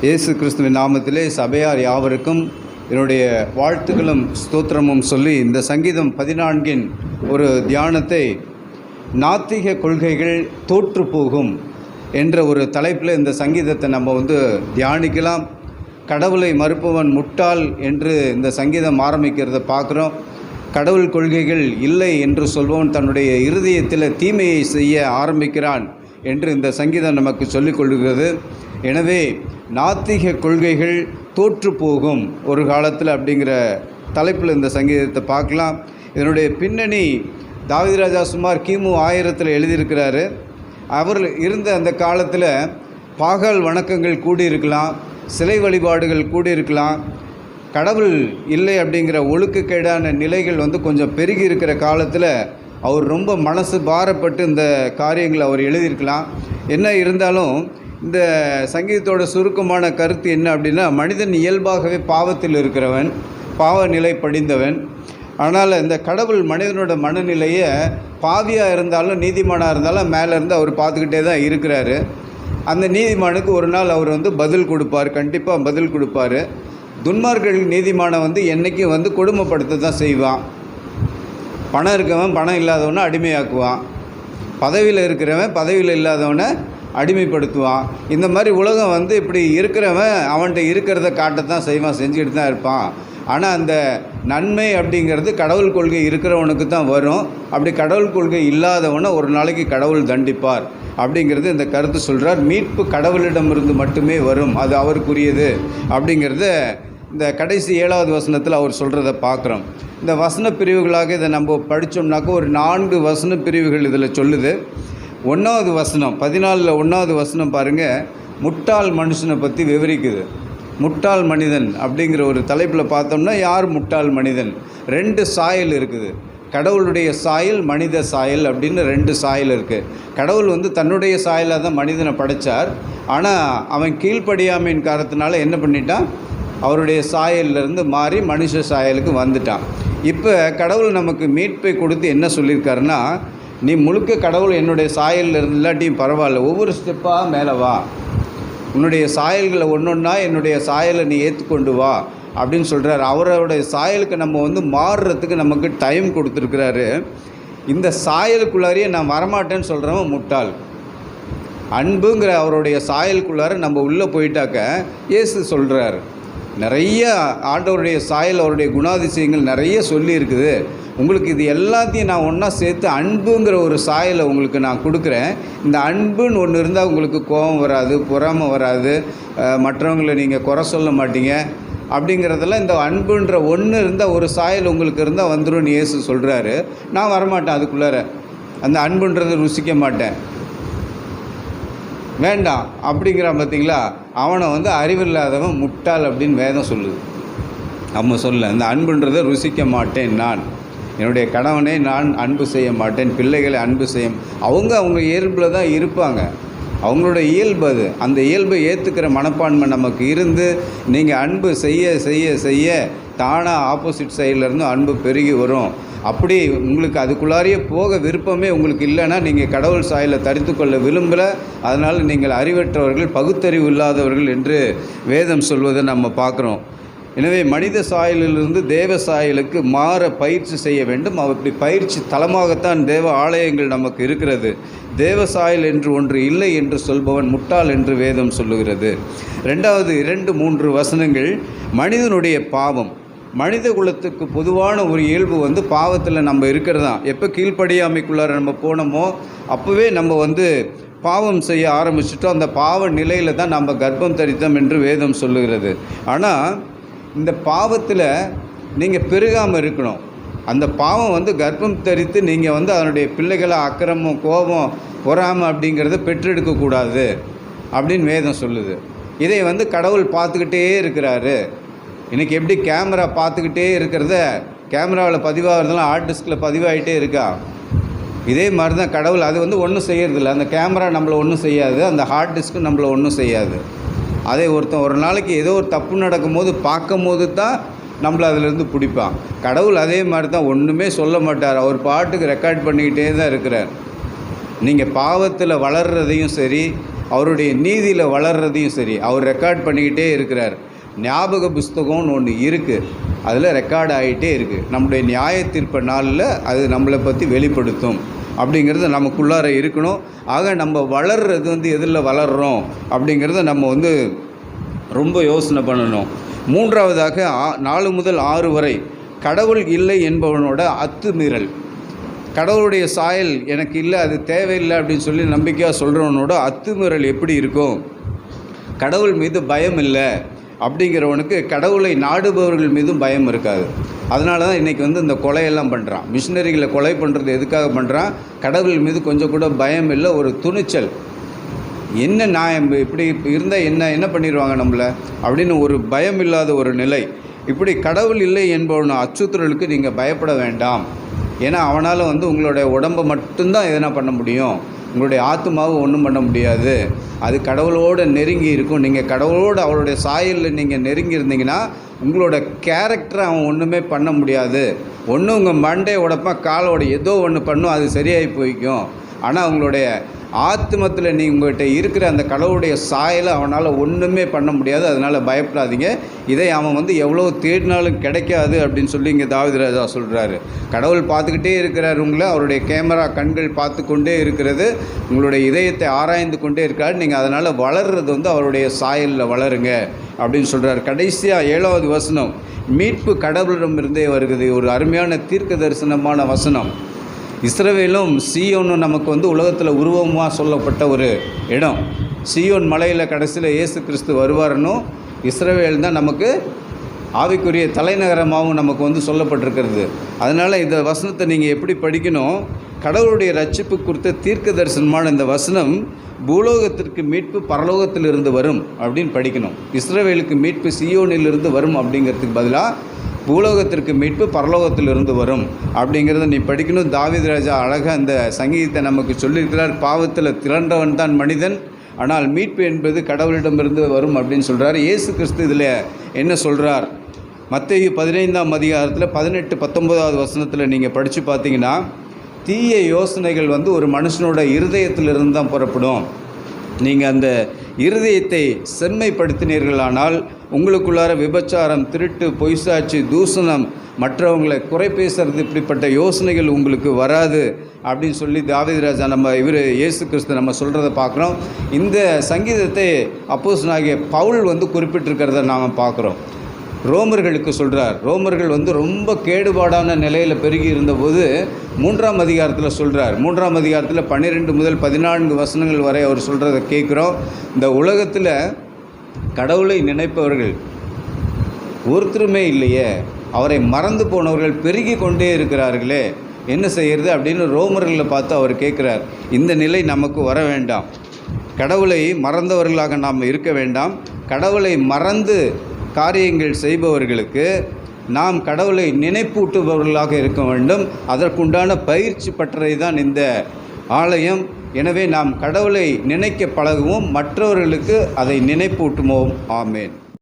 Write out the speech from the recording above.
இயேசு கிறிஸ்துவின் நாமத்திலே சபையார் யாவருக்கும் என்னுடைய வாழ்த்துக்களும் ஸ்தோத்திரமும் சொல்லி இந்த சங்கீதம் 14 ஒரு தியானத்தை நாத்திக கொள்கைகள் தோற்று போகும் என்ற ஒரு தலைப்பில் இந்த சங்கீதத்தை நம்ம தியானிக்கலாம். கடவுளை மறுப்பவன் முட்டாள் என்று இந்த சங்கீதம் ஆரம்பிக்கிறத பார்க்குறோம். கடவுள் கொள்கைகள் இல்லை என்று சொல்பவன் தன்னுடைய இருதயத்தில் தீமையை செய்ய ஆரம்பிக்கிறான் என்று இந்த சங்கீதம் நமக்கு சொல்லிக் கொள்கிறது. எனவே நாத்திக கொள்கைகள் தோற்று போகும் ஒரு காலத்தில் அப்படிங்கிற தலைப்பில் இந்த சங்கீதத்தை பார்க்கலாம். இதனுடைய பின்னணி தாவீது ராஜா சுமார் கிமு 1000 எழுதியிருக்கிறாரு. அவர் இருந்த அந்த காலத்தில் பாகால் வணக்கங்கள் கூடியிருக்கலாம், சிலை வழிபாடுகள் கூடியிருக்கலாம், கடவுள் இல்லை அப்படிங்கிற ஒழுக்கக்கேடான நிலைகள் கொஞ்சம் பெருகி இருக்கிற காலத்தில் அவர் ரொம்ப மனசு பாரப்பட்டு இந்த காரியங்களை அவர் எழுதியிருக்கலாம். என்ன இருந்தாலும் இந்த சங்கீதத்தோட சுருக்கமான கருத்து என்ன அப்படின்னா, மனிதன் இயல்பாகவே பாவத்தில் இருக்கிறவன், பாவ நிலை படிந்தவன். ஆனால் இந்த கடவுள் மனிதனோட மனநிலையை பாவியாக இருந்தாலும் நீதிமானாக இருந்தாலும் மேலேருந்து அவர் பார்த்துக்கிட்டே தான் இருக்கிறாரு. அந்த நீதிமானுக்கு ஒரு நாள் அவர் பதில் கொடுப்பார், கண்டிப்பாக பதில் கொடுப்பார். துன்மார்கள் நீதிமானை என்றைக்கும் கொடுமைப்படுத்த தான் செய்வான். பணம் இருக்கவன் பணம் இல்லாதவனை அடிமையாக்குவான், பதவியில் இருக்கிறவன் பதவியில் இல்லாதவனை அடிமைப்படுத்துவான். இந்த மாதிரி உலகம் இப்படி இருக்கிறவன் அவன்கிட்ட இருக்கிறத காட்டத்தான் செய்வான், செஞ்சுக்கிட்டு தான் இருப்பான். ஆனால் அந்த நன்மை அப்படிங்கிறது கடவுள் கொள்கை இருக்கிறவனுக்கு தான் வரும். அப்படி கடவுள் கொள்கை இல்லாதவனை ஒரு நாளைக்கு கடவுள் தண்டிப்பார் அப்படிங்கிறது இந்த கருத்து சொல்கிறார். மீட்பு கடவுளிடமிருந்து மட்டுமே வரும், அது அவருக்குரியது அப்படிங்கிறத இந்த கடைசி 7வது வசனத்தில் அவர் சொல்கிறத பார்க்குறோம். இந்த வசன பிரிவுகளாக இதை நம்ம படித்தோம்னாக்கா ஒரு 4 வசன பிரிவுகள் இதில் சொல்லுது. 1வது வசனம் 14 1வது வசனம் பாருங்கள், முட்டாள் மனுஷனை பற்றி விவரிக்குது. முட்டாள் மனிதன் அப்படிங்கிற ஒரு தலைப்பில் பார்த்தோம்னா யார் முட்டாள் மனிதன்? 2 சாயல் இருக்குது. கடவுளுடைய சாயல், மனித சாயல் அப்படின்னு 2 சாயல் இருக்குது. கடவுள் தன்னுடைய சாயலாக தான் மனிதனை படைத்தார். ஆனால் அவன் கீழ்ப்படியாமையின் காரணத்தினால என்ன பண்ணிட்டான்? அவருடைய சாயலிருந்து மாறி மனுஷ சாயலுக்கு வந்துட்டான். இப்போ கடவுள் நமக்கு மீட்பை கொடுத்து என்ன சொல்லியிருக்காருன்னா, நீ முழுக்க கடவுள் என்னுடைய சாயலில் இருந்து இல்லாட்டியும் பரவாயில்ல, ஒவ்வொரு ஸ்டெப்பாக மேலே வா, உன்னுடைய சாயல்களை ஒன்றொன்னா என்னுடைய சாயலை நீ ஏற்றுக்கொண்டு வா அப்படின்னு சொல்கிறார். அவருடைய சாயலுக்கு நம்ம மாறுறதுக்கு நமக்கு டைம் கொடுத்துருக்கிறாரு. இந்த சாயலுக்குள்ளாரையே நான் வரமாட்டேன்னு சொல்கிறவன் முட்டாள். அன்புங்கிற அவருடைய சாயலுக்குள்ளார நம்ம உள்ளே போயிட்டாக்க இயேசு சொல்கிறார், நிறைய ஆண்டவருடைய சாயல், அவருடைய குணாதிசயங்கள் நிறைய சொல்லி இருக்குது. உங்களுக்கு இது எல்லாத்தையும் நான் ஒன்றா சேர்த்து அன்புங்கிற ஒரு சாயலை உங்களுக்கு நான் கொடுக்குறேன். இந்த அன்புன்னு ஒன்று இருந்தால் உங்களுக்கு கோபம் வராது, பொறாமை வராது, மற்றவங்களை நீங்கள் குறை சொல்ல மாட்டீங்க. அப்படிங்கிறதெல்லாம் இந்த அன்புன்ற ஒன்று இருந்தால், ஒரு சாயல் உங்களுக்கு இருந்தால் வந்துடும் இயேசு சொல்கிறாரு. நான் வரமாட்டேன், அதுக்குள்ளார அந்த அன்புன்றதை ருசிக்க மாட்டேன், வேண்டாம் அப்படிங்கிறான். பார்த்தீங்களா, அவனை அறிவில்லாதவன் முட்டாள் அப்படின்னு வேதம் சொல்லுது. நம்ம சொல்ல இந்த அன்புன்றதை ருசிக்க மாட்டேன், நான் என்னுடைய கணவனை நான் அன்பு செய்ய மாட்டேன், பிள்ளைகளை அன்பு செய்ய, அவங்க இயல்பில் தான் இருப்பாங்க, அவங்களோட இயல்பு அது. அந்த இயல்பை ஏற்றுக்கிற மனப்பான்மை நமக்கு இருந்து நீங்கள் அன்பு செய்ய செய்ய செய்ய தானாக ஆப்போசிட் சைட்லேருந்து அன்பு பெருகி வரும். அப்படி உங்களுக்கு அதுக்குள்ளாரையே போக விருப்பமே உங்களுக்கு இல்லைன்னா நீங்கள் கடவுள் சாயலை தரித்து கொள்ள விரும்பலை. அதனால் நீங்கள் அறிவற்றவர்கள், பகுத்தறிவு இல்லாதவர்கள் என்று வேதம் சொல்வதை நம்ம பார்க்குறோம். எனவே மனித சாயலிலிருந்து தேவ சாயலுக்கு மாற பயிற்சி செய்ய வேண்டும். அப்படி பயிற்சி தலமாகத்தான் தேவ ஆலயங்கள் நமக்கு இருக்கிறது. தேவ சாயல் என்று ஒன்று இல்லை என்று சொல்பவன் முட்டாள் என்று வேதம் சொல்லுகிறது. 2வது 2-3 வசனங்கள் மனிதனுடைய பாவம். மனித குலத்துக்கு பொதுவான ஒரு இயல்பு பாவத்தில் நம்ம இருக்கிறது தான். எப்போ கீழ்ப்படியாமைக்குள்ளார நம்ம போனோமோ அப்போவே நம்ம பாவம் செய்ய ஆரம்பிச்சிட்டோம். அந்த பாவ நிலையில் தான் நம்ம கர்ப்பம் தரித்தோம் என்று வேதம் சொல்லுகிறது. ஆனால் இந்த பாவத்தில் நீங்கள் பெருகாமல் இருக்கணும். அந்த பாவம் கர்ப்பம் தரித்து நீங்கள் அதனுடைய பிள்ளைகளை அக்கிரமம், கோபம், பொறாமை அப்படிங்கிறத பெற்றெடுக்கக்கூடாது அப்படின்னு வேதம் சொல்லுது. இதை கடவுள் பார்த்துக்கிட்டே இருக்கிறாரு. இன்றைக்கி எப்படி கேமரா பார்த்துக்கிட்டே இருக்கிறத, கேமராவில் பதிவாகிறதுலாம் ஹார்ட் டிஸ்கில் பதிவாகிட்டே இருக்கா, இதே மாதிரி தான் கடவுள். அது ஒன்றும் செய்யறதில்ல. அந்த கேமரா நம்மளை ஒன்றும் செய்யாது, அந்த ஹார்ட் டிஸ்க்கு நம்மளை ஒன்றும் செய்யாது. அதே ஒருத்தன் ஒரு நாளைக்கு ஏதோ ஒரு தப்பு நடக்கும்போது பார்க்கும் போது தான் நம்மளை அதிலேருந்து பிடிப்பான். கடவுள் அதே மாதிரி தான், ஒன்றுமே சொல்ல மாட்டார், அவர் பாட்டுக்கு ரெக்கார்ட் பண்ணிக்கிட்டே தான் இருக்கிறார். நீங்கள் பாவத்தில் வளர்கிறதையும் சரி, அவருடைய நீதியில் வளர்கிறதையும் சரி அவர் ரெக்கார்ட் பண்ணிக்கிட்டே இருக்கிறார். ஞாபக புஸ்தகம்னு ஒன்று இருக்குது, அதில் ரெக்கார்ட் ஆகிட்டே இருக்குது. நம்முடைய நியாய தீர்ப்பு நாளில் அது நம்மளை பற்றி வெளிப்படுத்தும் அப்படிங்கிறது நமக்குள்ளார இருக்கணும். ஆக நம்ம வளர்கிறது எதில் வளர்கிறோம் அப்படிங்கிறத நம்ம ரொம்ப யோசனை பண்ணணும். மூன்றாவதாக 4 முதல் 6 வரை கடவுள் இல்லை என்பவனோட அத்துமீறல். கடவுளுடைய சாயல் எனக்கு இல்லை, அது தேவையில்லை அப்படின்னு சொல்லி நம்பிக்கையாக சொல்கிறவனோட அத்துமீறல் எப்படி இருக்கும்? கடவுள் மீது பயம் இல்லை அப்படிங்கிறவனுக்கு கடவுளை நாடுபவர்கள் மீதும் பயம் இருக்காது. அதனால தான் இன்றைக்கி இந்த கொலையெல்லாம் பண்ணுறான். மிஷினரிகளை கொலை பண்ணுறது எதுக்காக பண்ணுறான்? கடவுள் மீது கொஞ்சம் கூட பயம் இல்லை, ஒரு துணிச்சல். என்ன நான் இப்படி இருந்தால் என்ன பண்ணிடுவாங்க நம்மளை அப்படின்னு ஒரு பயம் இல்லாத ஒரு நிலை. இப்படி கடவுள் இல்லை என்பவன அச்சுறுத்தலுக்கு நீங்கள் பயப்பட வேண்டாம். ஏன்னா அவனால் உங்களுடைய உடம்பை மட்டும்தான் எதனா பண்ண முடியும், உங்களுடைய ஆத்மாவை ஒன்றும் பண்ண முடியாது. அது கடவுளோடு நெருங்கி இருக்கும். நீங்கள் கடவுளோடு அவருடைய சாயலில் நீங்கள் நெருங்கி இருந்தீங்கன்னா உங்களோட கேரக்டரை அவன் ஒன்றுமே பண்ண முடியாது. ஒன்று உங்கள் மண்டே உடப்பான், காலோட ஏதோ ஒன்று பண்ணும், அது சரியாகி போய்க்கும். ஆனால் உங்களுடைய ஆத்மத்தில் உங்கள்கிட்ட இருக்கிற அந்த கடவுளுடைய சாயலை அவனால் ஒன்றுமே பண்ண முடியாது. அதனால் பயப்படாதீங்க. இதை அவன் எவ்வளோ தேடினாலும் கிடைக்காது அப்படின்னு சொல்லி இங்கே தாவீது ராஜா சொல்கிறாரு. கடவுள் பார்த்துக்கிட்டே இருக்கிறார் உங்களை, அவருடைய கேமரா கண்கள் பார்த்து கொண்டே இருக்கிறது, உங்களுடைய இதயத்தை ஆராய்ந்து கொண்டே இருக்கார். நீங்கள் அதனால் வளர்கிறது அவருடைய சாயலில் வளருங்க அப்படின்னு சொல்கிறார். கடைசியாக 7வது வசனம், மீட்பு கடவுளிடமிருந்தே வருகிறது. ஒரு அருமையான தீர்க்க தரிசனமான வசனம். இஸ்ரவேலும் சீயோனும் நமக்கு உலகத்தில் உருவமாக சொல்லப்பட்ட ஒரு இடம். சீயோன் மலையில் கடைசியில் இயேசு கிறிஸ்து வருவார்னு இஸ்ரவேல் தான் நமக்கு ஆவிக்குரிய தலைநகரமாகவும் நமக்கு சொல்லப்பட்டிருக்கிறது. அதனால் இந்த வசனத்தை நீங்கள் எப்படி படிக்கணும்? கடவுளுடைய ரட்சிப்பு குறித்த தீர்க்க தரிசனமான இந்த வசனம் பூலோகத்திற்கு மீட்பு பரலோகத்திலிருந்து வரும் அப்படின்னு படிக்கணும். இஸ்ரவேலுக்கு மீட்பு சீயோனிலிருந்து வரும் அப்படிங்கிறதுக்கு பதிலாக பூலோகத்திற்கு மீட்பு பரலோகத்திலிருந்து வரும் அப்படிங்கிறத நீ படிக்கணும். தாவீது ராஜா அழகாக அந்த சங்கீதத்தை நமக்கு சொல்லியிருக்கிறார். பாவத்தில் திரண்டவன் தான் மனிதன், ஆனால் மீட்பு என்பது கடவுளிடமிருந்து வரும் அப்படின்னு சொல்கிறார். இயேசு கிறிஸ்து இதில் என்ன சொல்கிறார்? மத்தேயு 15ஆம் அதிகாரத்தில் 18-19வது வசனத்தில் நீங்கள் படித்து பார்த்தீங்கன்னா, தீய யோசனைகள் ஒரு மனுஷனோட இருதயத்திலிருந்து தான் புறப்படும். நீங்கள் அந்த இருதயத்தை செம்மைப்படுத்தினீர்களானால் உங்களுக்குள்ளார விபச்சாரம், திருட்டு, பொய்சாட்சி, தூஷணம், மற்றவங்களை குறை பேசுறது, இப்படிப்பட்ட யோசனைகள் உங்களுக்கு வராது அப்படின்னு சொல்லி தாவீது ராஜா இயேசு கிறிஸ்து நம்ம சொல்கிறத பார்க்குறோம். இந்த சங்கீதத்தை அப்போஸ்தலனாகிய பவுல் குறிப்பிட்டிருக்கிறத நாம் பார்க்குறோம். ரோமர்களுக்கு சொல்கிறார். ரோமர்கள் ரொம்ப கேடுபாடான நிலையில் பெருகி இருந்தபோது 3ஆம் அதிகாரத்தில் சொல்கிறார். 3ஆம் அதிகாரத்தில் 12 முதல் 14 வசனங்கள் வரை அவர் சொல்கிறத கேட்குறோம். இந்த உலகத்தில் கடவுளை நினைப்பவர்கள் ஒருத்தருமே இல்லையே, அவரை மறந்து போனவர்கள் பெருகி கொண்டே இருக்கிறார்களே, என்ன செய்கிறது அப்படின்னு ரோமர்களை பார்த்து அவர் கேட்குறார். இந்த நிலை நமக்கு வர வேண்டாம். கடவுளை மறந்தவர்களாக நாம் இருக்க வேண்டாம். கடவுளை மறந்து காரியங்கள் செய்பவர்களுக்கு நாம் கடவுளை நினைப்பூட்டுபவர்களாக இருக்க வேண்டும். அதற்குண்டான பயிற்சி பற்றதை தான் இந்த ஆலயம். எனவே நாம் கடவுளை நினைக்க பழகுவோம், மற்றவர்களுக்கு அதை நினைப்பூட்டுவோம். ஆமேன்.